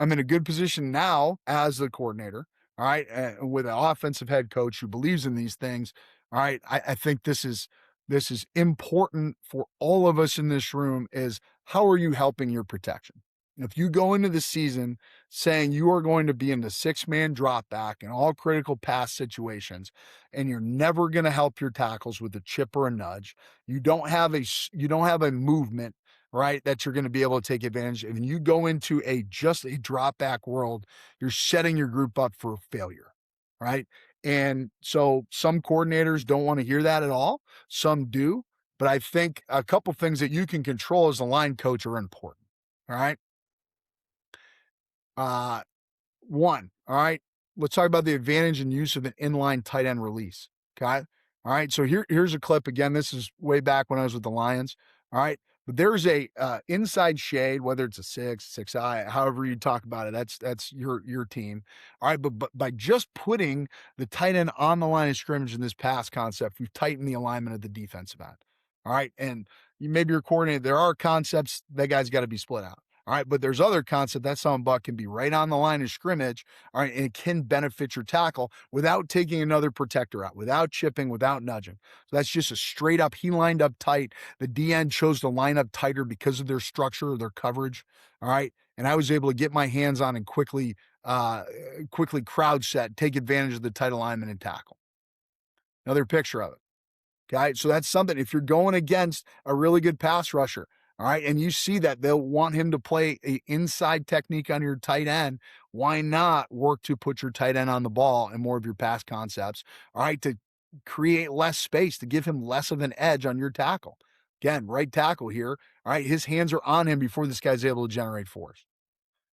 I'm in a good position now as the coordinator, all right, with an offensive head coach who believes in these things. All right, I think this is important for all of us in this room. Is how are you helping your protection? If you go into the season saying you are going to be in the 6-man drop back in all critical pass situations, and you're never going to help your tackles with a chip or a nudge, you don't have a movement, right, that you're going to be able to take advantage of. And you go into just a drop back world, you're setting your group up for failure, right? And so some coordinators don't want to hear that at all. Some do. But I think a couple things that you can control as a line coach are important. All right. Uh, One, all right, let's talk about the advantage and use of an inline tight end release. Okay. All right. So here's a clip again. This is way back when I was with the Lions. All right. But there's a inside shade, whether it's a 6I, however you talk about it, that's your team. All right. But by just putting the tight end on the line of scrimmage in this pass concept, we've tightened the alignment of the defensive end. All right. And maybe you're coordinated. There are concepts that guy's got to be split out. All right, but there's other concept that some buck can be right on the line of scrimmage. All right, and it can benefit your tackle without taking another protector out, without chipping, without nudging. So that's just a straight up. He lined up tight. The DN chose to line up tighter because of their structure or their coverage. All right, and I was able to get my hands on and quickly crowd set, take advantage of the tight alignment and tackle. Another picture of it. Okay. So that's something. If you're going against a really good pass rusher, all right, and you see that they'll want him to play a inside technique on your tight end, why not work to put your tight end on the ball and more of your pass concepts, all right, to create less space, to give him less of an edge on your tackle. Again, right tackle here. All right, his hands are on him before this guy's able to generate force.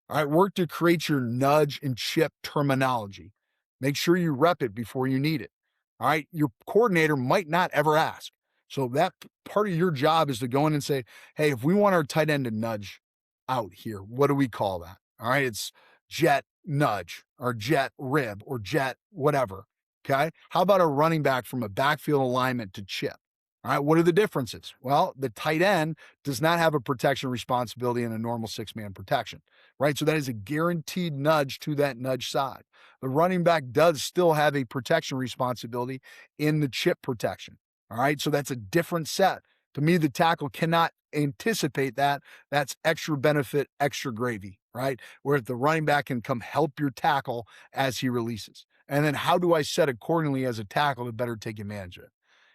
All right, work to create your nudge and chip terminology. Make sure you rep it before you need it. All right, your coordinator might not ever ask. So that part of your job is to go in and say, hey, if we want our tight end to nudge out here, what do we call that? All right, it's jet nudge or jet rib or jet whatever. Okay, how about a running back from a backfield alignment to chip? All right, what are the differences? Well, the tight end does not have a protection responsibility in a normal 6-man protection, right? So that is a guaranteed nudge to that nudge side. The running back does still have a protection responsibility in the chip protection. All right. So that's a different set. To me, the tackle cannot anticipate that. That's extra benefit, extra gravy, right? Where the running back can come help your tackle as he releases. And then how do I set accordingly as a tackle to better take advantage of it?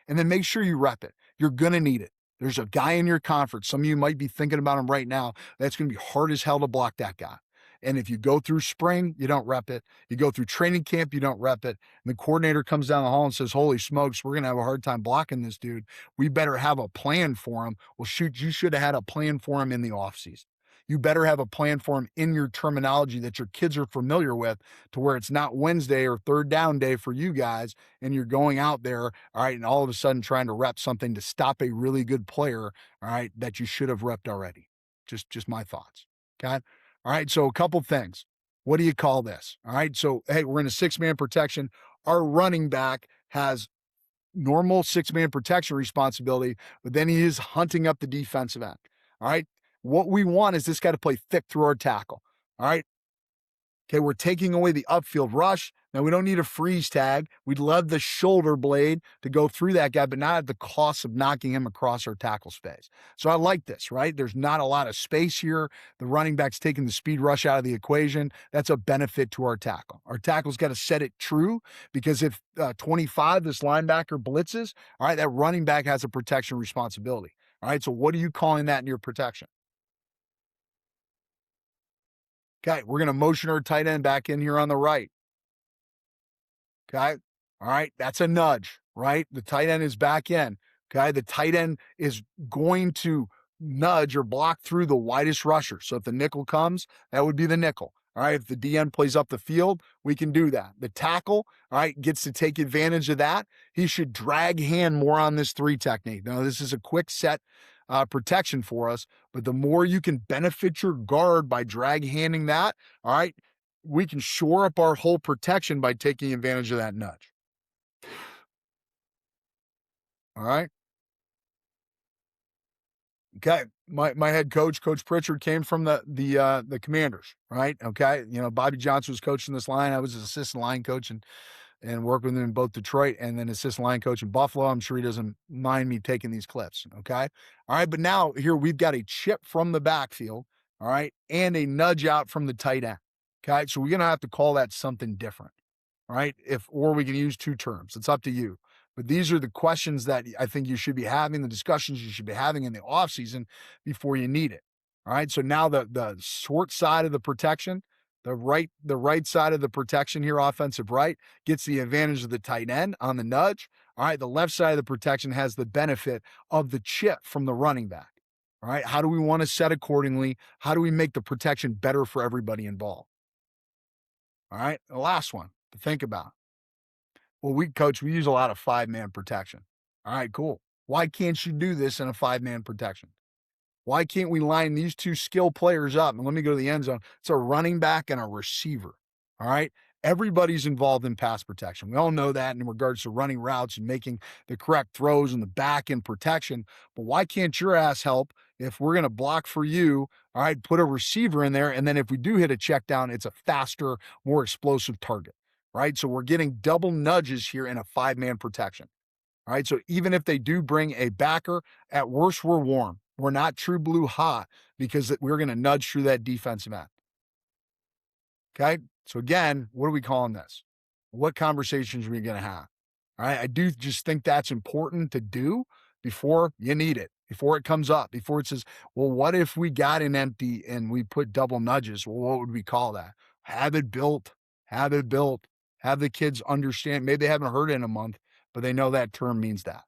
And then make sure you rep it. You're going to need it. There's a guy in your conference. Some of you might be thinking about him right now. That's going to be hard as hell to block that guy. And if you go through spring, you don't rep it. You go through training camp, you don't rep it. And the coordinator comes down the hall and says, holy smokes, we're going to have a hard time blocking this dude. We better have a plan for him. Well, shoot, you should have had a plan for him in the offseason. You better have a plan for him in your terminology that your kids are familiar with, to where it's not Wednesday or third down day for you guys and you're going out there, all right, and all of a sudden trying to rep something to stop a really good player, all right, that you should have repped already. Just my thoughts. Okay. All right. So a couple things. What do you call this? All right. So, hey, we're in a 6-man protection. Our running back has normal 6-man protection responsibility, but then he is hunting up the defensive end. All right. What we want is this guy to play thick through our tackle. All right. Okay, we're taking away the upfield rush. Now, we don't need a freeze tag. We'd love the shoulder blade to go through that guy, but not at the cost of knocking him across our tackle space. So I like this, right? There's not a lot of space here. The running back's taking the speed rush out of the equation. That's a benefit to our tackle. Our tackle's got to set it true, because if 25, this linebacker blitzes, all right, that running back has a protection responsibility. All right, so what are you calling that in your protection? Okay, we're going to motion our tight end back in here on the right. Okay. All right. That's a nudge, right? The tight end is back in. Okay. The tight end is going to nudge or block through the widest rusher. So if the nickel comes, that would be the nickel. All right. If the DN plays up the field, we can do that. The tackle, all right, gets to take advantage of that. He should drag hand more on this 3 technique. Now, this is a quick set protection for us, but the more you can benefit your guard by drag handing that, all right, we can shore up our whole protection by taking advantage of that nudge. All right. Okay. My head coach, Coach Pritchard, came from the Commanders, right? Okay. Bobby Johnson was coaching this line. I was his assistant line coach and worked with him in both Detroit and then assistant line coach in Buffalo. I'm sure he doesn't mind me taking these clips. Okay. All right. But now here we've got a chip from the backfield. All right. And a nudge out from the tight end. Okay. So we're going to have to call that something different. Right? Or we can use two terms. It's up to you. But these are the questions that I think you should be having, the discussions you should be having in the offseason before you need it. All right. So now the short side of the protection, the right side of the protection here, offensive right, gets the advantage of the tight end on the nudge. All right. The left side of the protection has the benefit of the chip from the running back. All right. How do we want to set accordingly? How do we make the protection better for everybody involved? All right. The last one to think about. Well, we use a lot of 5-man protection. All right, cool. Why can't you do this in a 5-man protection? Why can't we line these two skill players up? And let me go to the end zone. It's a running back and a receiver. All right. Everybody's involved in pass protection. We all know that in regards to running routes and making the correct throws in the back end protection. But why can't your ass help if we're going to block for you? All right. Put a receiver in there. And then if we do hit a check down, it's a faster, more explosive target. Right. So we're getting double nudges here in a 5-man protection. All right. So even if they do bring a backer, at worst, we're warm. We're not true blue hot because we're going to nudge through that defensive end. Okay. So again, what are we calling this? What conversations are we going to have? All right. I do just think that's important to do before you need it, before it comes up, before it says, well, what if we got an empty and we put double nudges? Well, what would we call that? Have it built, have it built, have the kids understand. Maybe they haven't heard it in a month, but they know that term means that.